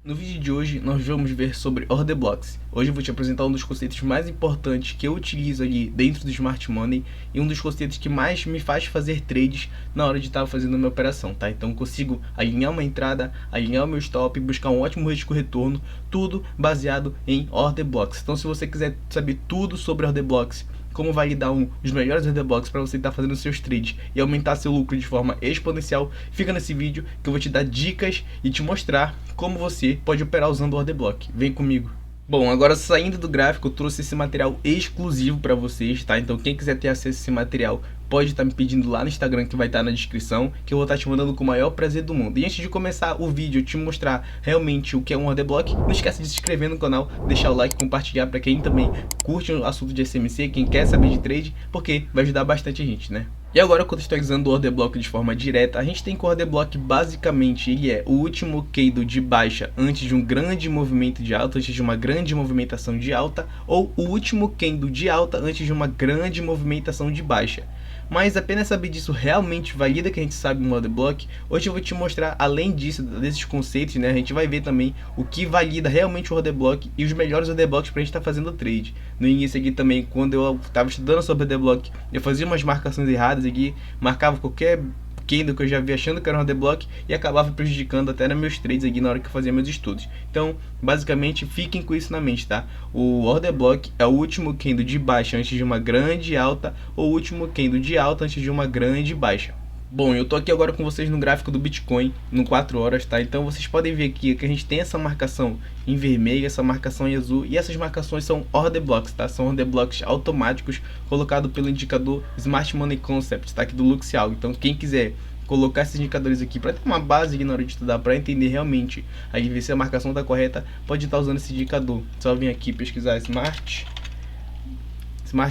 No vídeo de hoje nós vamos ver sobre Order Blocks. Hoje eu vou te apresentar um dos conceitos mais importantes que eu utilizo ali dentro do Smart Money e um dos conceitos que mais me faz fazer trades na hora de estar fazendo a minha operação, tá? Então eu consigo alinhar uma entrada, alinhar o meu stop, buscar um ótimo risco-retorno, tudo baseado em Order Blocks. Então se você quiser saber tudo sobre Order Blocks, como validar os melhores order blocks para você estar fazendo seus trades e aumentar seu lucro de forma exponencial, fica nesse vídeo que eu vou te dar dicas e te mostrar como você pode operar usando o order block. Vem comigo. Bom, agora saindo do gráfico, eu trouxe esse material exclusivo para vocês, tá? Então quem quiser ter acesso a esse material pode estar me pedindo lá no Instagram, que vai estar na descrição, que eu vou estar te mandando com o maior prazer do mundo. E antes de começar o vídeo, eu te mostrar realmente o que é um order block, não esquece de se inscrever no canal, deixar o like, compartilhar para quem também curte o assunto de SMC, quem quer saber de trade, porque vai ajudar bastante a gente, né? E agora, contextualizando o order block de forma direta, a gente tem que o order block basicamente ele é o último candle de baixa antes de um grande movimento de alta, antes de uma grande movimentação de alta, ou o último candle de alta antes de uma grande movimentação de baixa. Mas apenas saber disso realmente valida que a gente sabe no order block. Hoje eu vou te mostrar, além disso, desses conceitos, né? A gente vai ver também o que valida realmente o order block e os melhores order blocks para a gente estar fazendo trade. No início aqui também, quando eu estava estudando sobre order block, eu fazia umas marcações erradas aqui, marcava qualquer candle que eu já vi achando que era um order block e acabava prejudicando até nos meus trades aqui na hora que eu fazia meus estudos. Então, basicamente, fiquem com isso na mente, tá? O order block é o último candle de baixa antes de uma grande alta ou o último candle de alta antes de uma grande baixa. Bom, eu tô aqui agora com vocês no gráfico do Bitcoin, no 4 horas, tá? Então vocês podem ver aqui que a gente tem essa marcação em vermelho, essa marcação em azul, e essas marcações são order blocks, tá? São order blocks automáticos colocados pelo indicador Smart Money Concept, tá? Aqui do Luxial. Então quem quiser colocar esses indicadores aqui para ter uma base aqui na hora de estudar, para entender realmente, aí ver se a marcação tá correta, pode estar usando esse indicador. Só vir aqui pesquisar Smart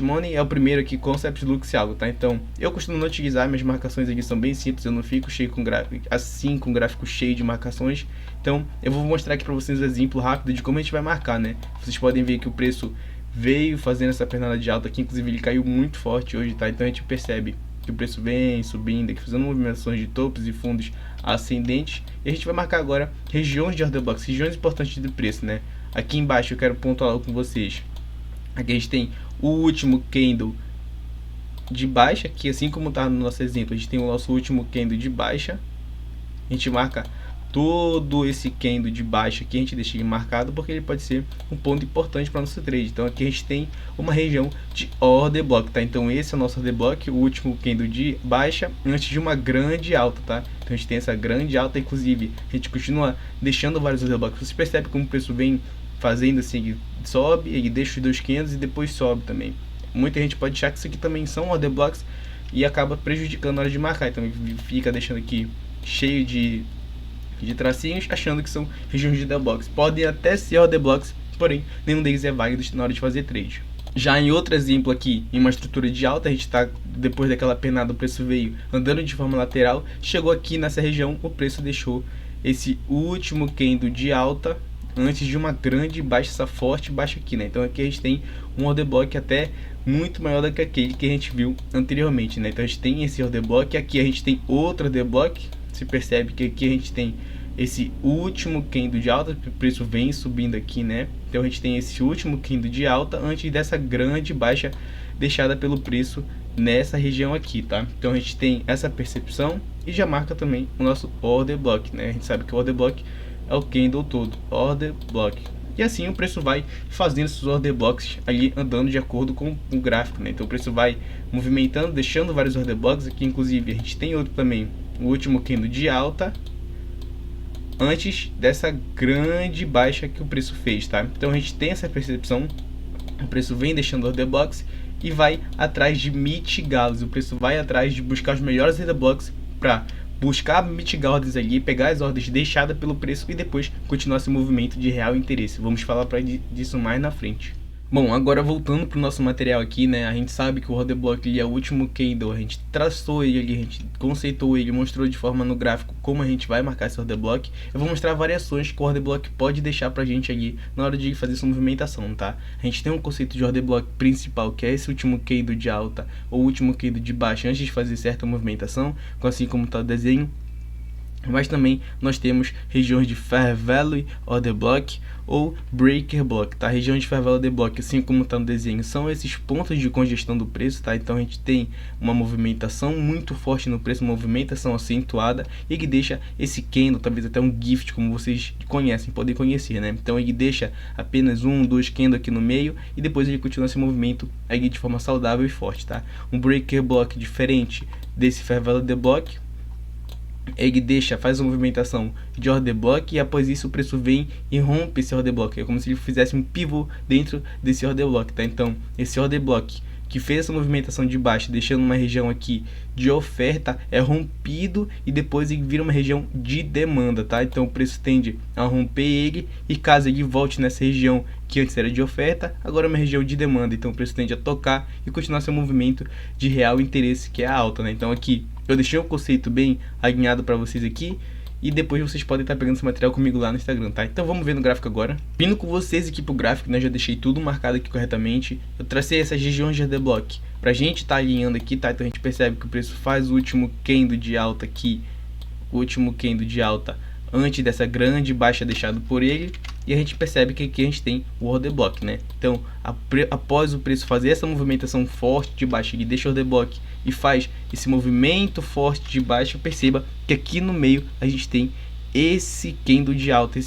Money é o primeiro aqui, Concept Luxial, tá? Então, eu costumo não utilizar, minhas marcações aqui são bem simples, eu não fico cheio com gráfico, assim, com gráfico cheio de marcações. Então, eu vou mostrar aqui para vocês um exemplo rápido de como a gente vai marcar, né? Vocês podem ver que o preço veio fazendo essa pernada de alta aqui, inclusive ele caiu muito forte hoje, tá? Então a gente percebe que o preço vem subindo aqui, fazendo movimentações de topos e fundos ascendentes. E a gente vai marcar agora regiões de order blocks, regiões importantes do preço, né? Aqui embaixo eu quero pontuar com vocês. Aqui a gente tem o último candle de baixa, que assim como está no nosso exemplo, a gente tem o nosso último candle de baixa. A gente marca todo esse candle de baixa aqui, a gente deixa ele marcado porque ele pode ser um ponto importante para nosso trade. Então aqui a gente tem uma região de order block, tá? Então esse é o nosso order block, o último candle de baixa antes de uma grande alta, tá? Então a gente tem essa grande alta, inclusive a gente continua deixando vários order blocks. Você percebe como o preço vem fazendo assim, sobe, ele deixa os 2.500 e depois sobe também. Muita gente pode achar que isso aqui também são order blocks e acaba prejudicando na hora de marcar. Então fica deixando aqui cheio de tracinhos, achando que são regiões de order blocks. Podem até ser order blocks, porém nenhum deles é válido na hora de fazer trade. Já em outro exemplo aqui, em uma estrutura de alta, a gente está, depois daquela pernada, o preço veio andando de forma lateral, chegou aqui nessa região, o preço deixou esse último candle de alta antes de uma grande baixa, essa forte baixa aqui, né? Então aqui a gente tem um order block até muito maior do que aquele que a gente viu anteriormente, né? Então a gente tem esse order block, aqui a gente tem outro order block. Você percebe que aqui a gente tem esse último candle de alta, o preço vem subindo aqui, né? Então a gente tem esse último candle de alta antes dessa grande baixa deixada pelo preço nessa região aqui, tá? Então a gente tem essa percepção e já marca também o nosso order block, né? A gente sabe que o order block é o candle todo, order block. E assim o preço vai fazendo esses order blocks ali andando de acordo com o gráfico, né? Então o preço vai movimentando, deixando vários order blocks aqui, inclusive a gente tem outro também, o último candle de alta antes dessa grande baixa que o preço fez, tá? Então a gente tem essa percepção, o preço vem deixando order blocks e vai atrás de mitigá-los, o preço vai atrás de buscar os melhores order blocks para buscar mitigar ordens ali, pegar as ordens deixadas pelo preço e depois continuar esse movimento de real interesse. Vamos falar disso mais na frente. Bom, agora voltando para o nosso material aqui, né? A gente sabe que o order block ele é o último candle, a gente traçou ele ali, a gente conceitou ele, mostrou de forma no gráfico como a gente vai marcar esse order block. Eu vou mostrar variações que o order block pode deixar pra gente ali na hora de fazer essa movimentação, tá? A gente tem um conceito de order block principal, que é esse último candle de alta ou último candle de baixa antes de fazer certa movimentação, assim como tá o desenho. Mas também nós temos regiões de Fair Value Order Block ou Breaker Block, tá? Região de Fair Value Order Block, assim como está no desenho, são esses pontos de congestão do preço, tá? Então a gente tem uma movimentação muito forte no preço, uma movimentação acentuada e que deixa esse candle, talvez até um gift, como vocês conhecem, podem conhecer, né? Então ele deixa apenas 1, 2 candles aqui no meio e depois ele continua esse movimento aí de forma saudável e forte, tá? Um Breaker Block diferente desse Fair Value Order Block, ele faz uma movimentação de order block e após isso o preço vem e rompe esse order block. É como se ele fizesse um pivô dentro desse order block, tá? Então esse order block que fez essa movimentação de baixo, deixando uma região aqui de oferta, é rompido e depois ele vira uma região de demanda, tá? Então o preço tende a romper ele e caso ele volte nessa região que antes era de oferta, agora é uma região de demanda, então o preço tende a tocar e continuar seu movimento de real interesse, que é a alta, né? Então aqui eu deixei o conceito bem alinhado para vocês aqui e depois vocês podem estar pegando esse material comigo lá no Instagram, tá? Então vamos ver no gráfico agora. Vindo com vocês aqui pro gráfico, né? Já deixei tudo marcado aqui corretamente. Eu tracei essas regiões de order block pra gente tá alinhando aqui, tá? Então a gente percebe que o preço faz o último candle de alta aqui, o último candle de alta antes dessa grande baixa deixado por ele, e a gente percebe que aqui a gente tem o order block, né? Então após o preço fazer essa movimentação forte de baixa, ele deixa o order block e faz esse movimento forte de baixa, perceba que aqui no meio a gente tem esse candle de alta,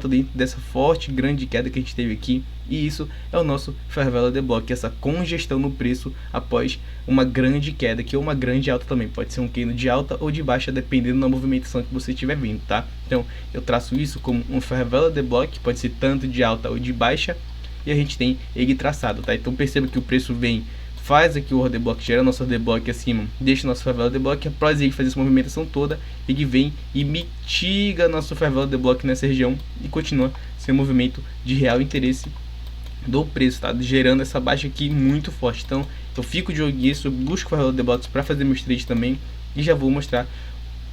dentro dessa forte grande queda que a gente teve aqui, e isso é o nosso Fair Value Order Block, essa congestão no preço após uma grande queda, que é uma grande alta também, pode ser um candle de alta ou de baixa, dependendo da movimentação que você estiver vendo, tá? Então eu traço isso como um Fair Value Order Block, pode ser tanto de alta ou de baixa, e a gente tem ele traçado, tá? Então perceba que o preço vem, faz aqui o order block, gera nosso order block acima, deixa o nosso Fair Value Order Block, após ele fazer essa movimentação toda, ele vem e mitiga nosso Fair Value Order Block nessa região e continua seu movimento de real interesse do preço, tá? Gerando essa baixa aqui muito forte. Então eu fico de olho nisso, eu busco Fair Value Order Blocks para fazer meus trades também e já vou mostrar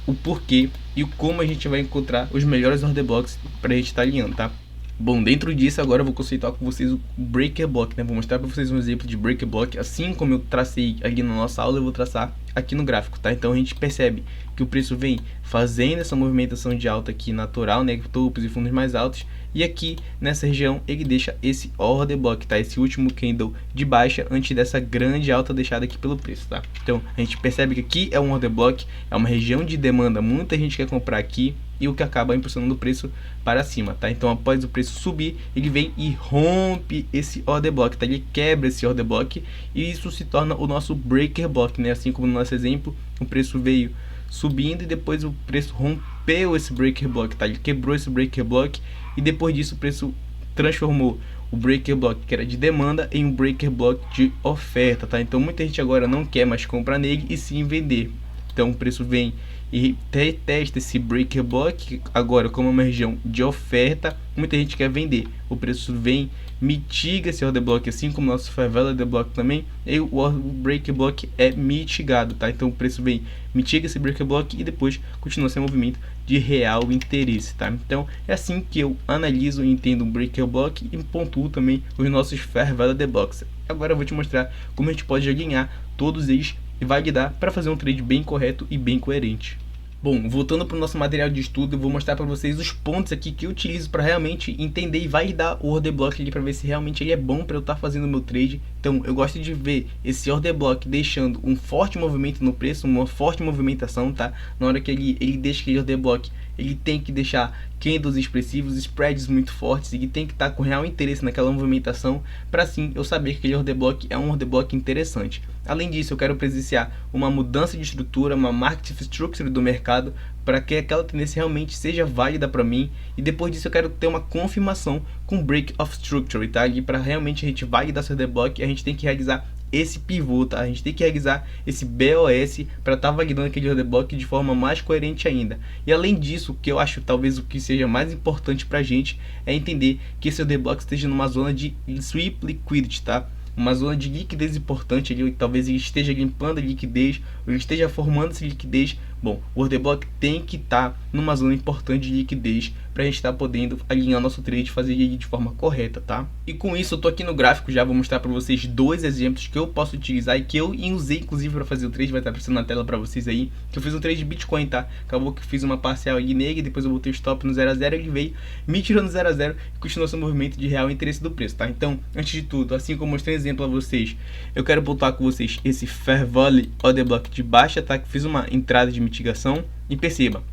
o porquê e como a gente vai encontrar os melhores order blocks para a gente estar alinhando, tá? Bom, dentro disso agora eu vou conceituar com vocês o Breaker Block, né? Vou mostrar para vocês um exemplo de Breaker Block, assim como eu tracei aqui na nossa aula, eu vou traçar aqui no gráfico, tá? Então a gente percebe que o preço vem fazendo essa movimentação de alta aqui natural, né? Topos e fundos mais altos, e aqui nessa região ele deixa esse order block, tá? Esse último candle de baixa antes dessa grande alta deixada aqui pelo preço, tá? Então a gente percebe que aqui é um order block, é uma região de demanda, muita gente quer comprar aqui, e o que acaba impulsionando o preço para cima, tá? Então após o preço subir, ele vem e rompe esse order block, tá? Ele quebra esse order block e isso se torna o nosso breaker block, né? Assim como no nosso exemplo, o preço veio subindo e depois o preço rompeu esse breaker block, tá? Ele quebrou esse breaker block e depois disso o preço transformou o breaker block que era de demanda em um breaker block de oferta, tá? Então muita gente agora não quer mais comprar nele e sim vender. Então o preço vem e testa esse breaker block agora como uma região de oferta, muita gente quer vender, o preço vem, mitiga esse order block, assim como o nosso Fair Value Order Block também, e o breaker block é mitigado, tá? Então o preço vem, mitiga esse breaker block e depois continua seu movimento de real interesse, tá? Então é assim que eu analiso e entendo um breaker block e pontuo também os nossos Fair Value Order Blocks. Agora eu vou te mostrar como a gente pode alinhar todos eles e validar para fazer um trade bem correto e bem coerente. Bom, voltando para o nosso material de estudo, eu vou mostrar para vocês os pontos aqui que eu utilizo para realmente entender e validar o order block ali para ver se realmente ele é bom para eu estar fazendo o meu trade. Então eu gosto de ver esse order block deixando um forte movimento no preço, uma forte movimentação, tá? Na hora que ele deixa aquele order block, ele tem que deixar candles expressivos, spreads muito fortes, e tem que estar com real interesse naquela movimentação para assim eu saber que aquele order block é um order block interessante. Além disso, eu quero presenciar uma mudança de estrutura, uma market structure do mercado, para que aquela tendência realmente seja válida para mim, e depois disso eu quero ter uma confirmação com break of structure, tá? E para realmente a gente validar esse order block, a gente tem que realizar esse pivô, tá? A gente tem que realizar esse BOS para estar validando aquele order block de forma mais coerente ainda. E além disso, o que eu acho talvez o que seja mais importante para a gente é entender que esse order block esteja numa zona de sweep liquidity, tá? Uma zona de liquidez importante ali, talvez ele esteja limpando a liquidez, ele esteja formando essa liquidez, bom, o order block tem que estar numa zona importante de liquidez para a gente estar podendo alinhar nosso trade e fazer ele de forma correta, tá? E com isso eu tô aqui no gráfico, já vou mostrar para vocês dois exemplos que eu posso utilizar e que eu usei inclusive para fazer o trade, vai estar aparecendo na tela para vocês aí, que eu fiz um trade de Bitcoin, tá? Acabou que eu fiz uma parcial ali nele, depois eu botei o stop no 0 a 0, ele veio, me tirou no 0 a 0 e continuou seu movimento de real interesse do preço, tá? Então, antes de tudo, assim como eu mostrei um exemplo a vocês, eu quero botar com vocês esse Fair Value Order Block de baixa, tá? Que fiz uma entrada de mitigação e perceba,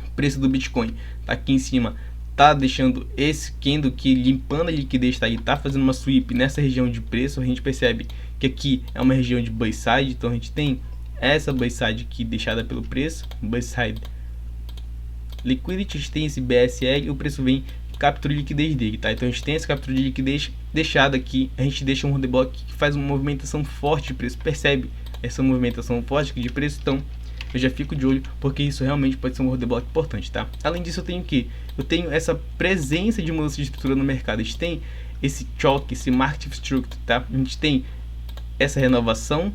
o preço do Bitcoin tá aqui em cima, tá deixando esse candle que limpando a liquidez, tá aí, tá fazendo uma sweep nessa região de preço. A gente percebe que aqui é uma região de buy side, então a gente tem essa buy side aqui deixada pelo preço, buy side liquidity, a gente tem esse BSL e o preço vem captura de liquidez dele, tá? Então a gente tem essa captura de liquidez deixada aqui, a gente deixa um order block que faz uma movimentação forte de preço, percebe essa movimentação forte de preço, então eu já fico de olho, porque isso realmente pode ser um order block importante, tá? Além disso, eu tenho que eu tenho essa presença de mudança de estrutura no mercado. A gente tem esse choque, esse market structure, tá? A gente tem essa renovação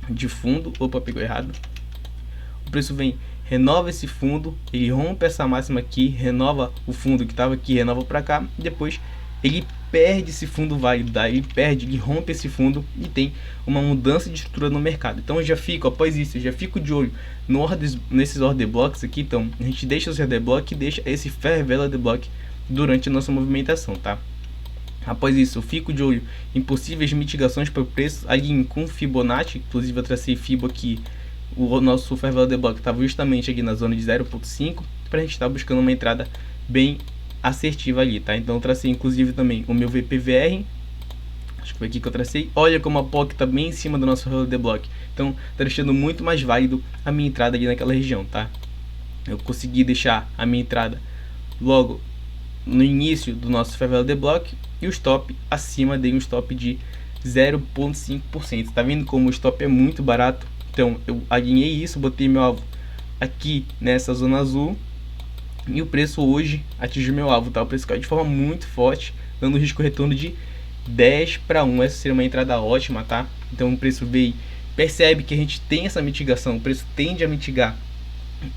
de fundo. Opa, pegou errado. O preço vem, renova esse fundo, ele rompe essa máxima aqui, renova o fundo que estava aqui, renova para cá, e depois ele perde esse fundo válido, ele rompe esse fundo e tem uma mudança de estrutura no mercado. Então eu já fico, após isso, eu já fico de olho nesses order blocks aqui. Então a gente deixa esse order block e deixa esse Fair Value Order Block durante a nossa movimentação, tá? Após isso, eu fico de olho em possíveis mitigações para o preço ali com Fibonacci. Inclusive eu tracei Fibo aqui, o nosso Fair Value Order Block estava justamente aqui na zona de 0.5 para a gente estar buscando uma entrada bem assertiva ali, tá? Então eu tracei inclusive também o meu VPVR, acho que foi aqui que eu tracei. Olha como a POC tá bem em cima do nosso order block, então tá deixando muito mais válido a minha entrada ali naquela região, tá? Eu consegui deixar a minha entrada logo no início do nosso Fair Value Order Block e o stop acima, dei um stop de 0.5%. tá vendo como o stop é muito barato? Então eu alinhei isso, botei meu alvo aqui nessa zona azul e o preço hoje atingiu meu alvo, tá? O preço caiu de forma muito forte, dando risco retorno de 10/1. Essa seria uma entrada ótima, tá? Então o preço veio, percebe que a gente tem essa mitigação, o preço tende a mitigar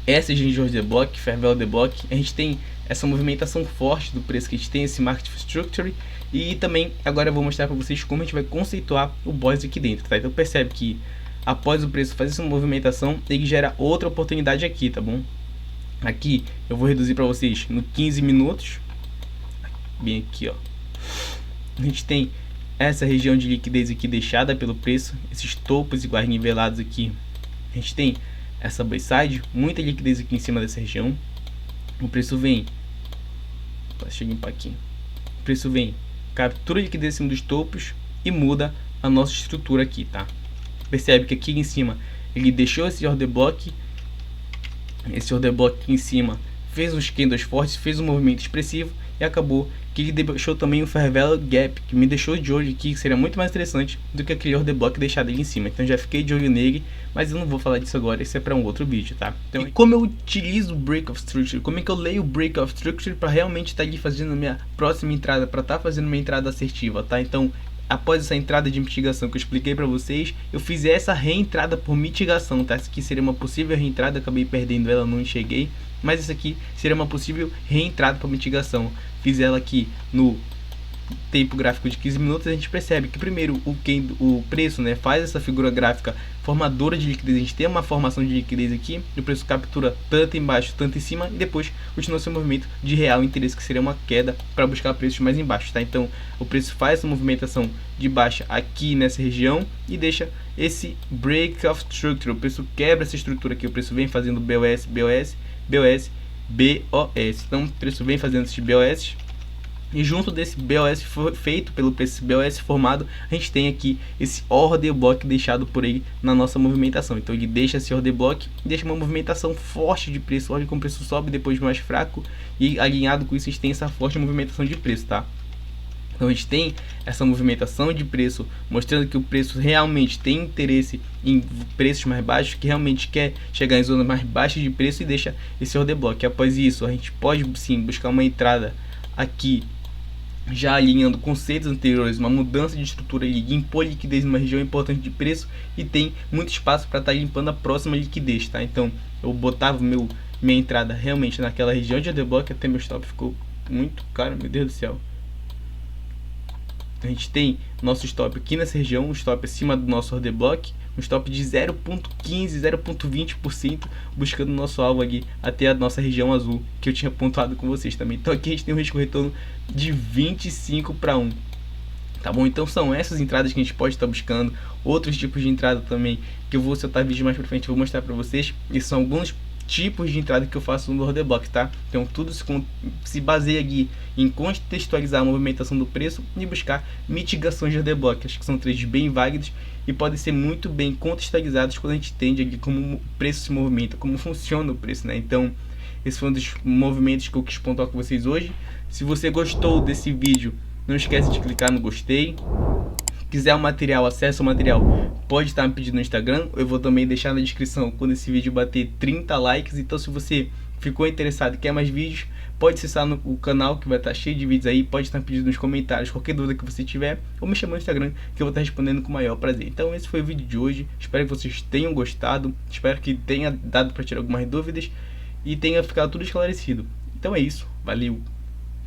essa região de order block, Fair Value Order Block. A gente tem essa movimentação forte do preço, que a gente tem esse market structure, e também agora eu vou mostrar para vocês como a gente vai conceituar o BOS aqui dentro, tá? Então percebe que após o preço fazer essa movimentação, ele gera outra oportunidade aqui, tá bom? Aqui eu vou reduzir para vocês no 15 minutos, bem aqui, ó. A gente tem essa região de liquidez aqui deixada pelo preço, esses topos iguais nivelados aqui. A gente tem essa buy side, muita liquidez aqui em cima dessa região. O preço vem, deixa eu limpar aqui. O preço vem, captura de liquidez em cima dos topos e muda a nossa estrutura aqui, tá? Percebe que aqui em cima ele deixou esse order block. Esse order block aqui em cima fez uns candles fortes, fez um movimento expressivo e acabou que ele deixou também o Fair Value Gap, que me deixou de olho aqui, que seria muito mais interessante do que aquele order block deixado ali em cima. Então já fiquei de olho nele, mas eu não vou falar disso agora, isso é para um outro vídeo, tá? Então, e como eu utilizo o Break of Structure, como é que eu leio o Break of Structure para realmente estar ali fazendo a minha próxima entrada, para estar fazendo uma entrada assertiva, tá? Então após essa entrada de mitigação que eu expliquei para vocês, eu fiz essa reentrada por mitigação, tá? Essa aqui seria uma possível reentrada, acabei perdendo ela, não enxerguei, mas essa aqui seria uma possível reentrada por mitigação. Fiz ela aqui no tempo gráfico de 15 minutos. A gente percebe que primeiro o preço, né, faz essa figura gráfica formadora de liquidez. A gente tem uma formação de liquidez aqui, o preço captura tanto embaixo, tanto em cima, e depois continua seu movimento de real interesse, que seria uma queda para buscar preços mais embaixo, tá? Então o preço faz essa movimentação de baixa aqui nessa região e deixa esse break of structure. O preço quebra essa estrutura aqui, o preço vem fazendo BOS, BOS, BOS, BOS. Então o preço vem fazendo esses BOS, e junto desse BOS feito pelo preço BOS formado, a gente tem aqui esse order block deixado por ele na nossa movimentação. Então ele deixa esse order block, deixa uma movimentação forte de preço. Olha como o preço sobe, depois mais fraco, e alinhado com isso a gente tem essa forte movimentação de preço, tá? Então a gente tem essa movimentação de preço, mostrando que o preço realmente tem interesse em preços mais baixos, que realmente quer chegar em zonas mais baixas de preço e deixa esse order block. Após isso, a gente pode sim buscar uma entrada aqui já alinhando conceitos anteriores, uma mudança de estrutura ali, impor liquidez numa região importante de preço e tem muito espaço para estar limpando a próxima liquidez, tá? Então eu botava minha entrada realmente naquela região de order block, até meu stop ficou muito caro, meu Deus do céu. A gente tem nosso stop aqui nessa região, um stop acima do nosso order block, um stop de 0,15, 0,20%, buscando o nosso alvo aqui até a nossa região azul, que eu tinha pontuado com vocês também. Então aqui a gente tem um risco retorno de 25 para 1. Tá bom? Então são essas entradas que a gente pode estar buscando, outros tipos de entrada também, que eu vou soltar vídeo mais pra frente, vou mostrar para vocês, e são alguns tipos de entrada que eu faço no order block, tá? Então tudo se baseia aqui em contextualizar a movimentação do preço e buscar mitigações de order block. Acho que são trades bem válidos e podem ser muito bem contextualizados quando a gente entende aqui como o preço se movimenta, como funciona o preço, né? Então esse foi um dos movimentos que eu quis pontuar com vocês hoje. Se você gostou desse vídeo, não esquece de clicar no gostei. Quiser o material, acesse o material, pode estar me pedindo no Instagram. Eu vou também deixar na descrição quando esse vídeo bater 30 likes. Então se você ficou interessado e quer mais vídeos, pode acessar o canal que vai estar cheio de vídeos aí. Pode estar me pedindo nos comentários qualquer dúvida que você tiver, ou me chamar no Instagram que eu vou estar respondendo com o maior prazer. Então esse foi o vídeo de hoje, espero que vocês tenham gostado, espero que tenha dado para tirar algumas dúvidas e tenha ficado tudo esclarecido. Então é isso, valeu!